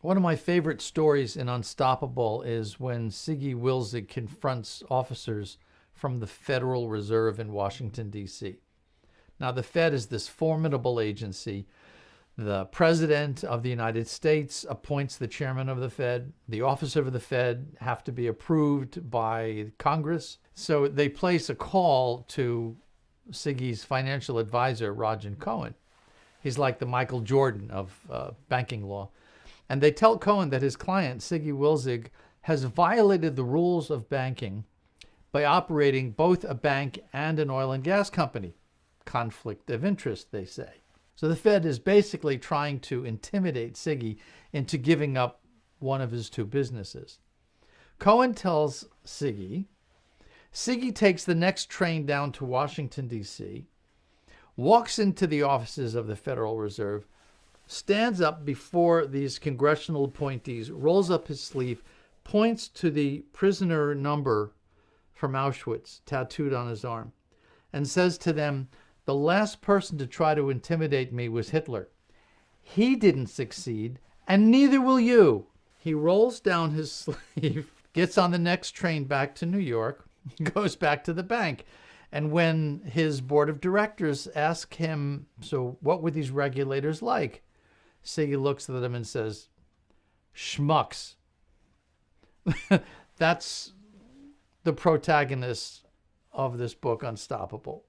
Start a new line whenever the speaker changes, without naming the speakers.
One of my favorite stories in Unstoppable is when Siggi Wilzig confronts officers from the Federal Reserve in Washington, D.C. Now, the Fed is this formidable agency. The President of the United States appoints the chairman of the Fed. The officers of the Fed have to be approved by Congress. So they place a call to Siggi's financial advisor, Roger Cohen. He's like the Michael Jordan of banking law. And they tell Cohen that his client, Siggi Wilzig, has violated the rules of banking by operating both a bank and an oil and gas company. Conflict of interest, they say. So the Fed is basically trying to intimidate Siggi into giving up one of his two businesses. Cohen tells Siggi. Siggi takes the next train down to Washington, D.C., walks into the offices of the Federal Reserve, stands up before these congressional appointees, rolls up his sleeve, points to the prisoner number from Auschwitz tattooed on his arm, and says to them, "The last person to try to intimidate me was Hitler. He didn't succeed, and neither will you." He rolls down his sleeve, gets on the next train back to New York, goes back to the bank. And when his board of directors ask him, "So what were these regulators like?" Siggi looks at them and says, "Schmucks." That's the protagonist of this book, Unstoppable.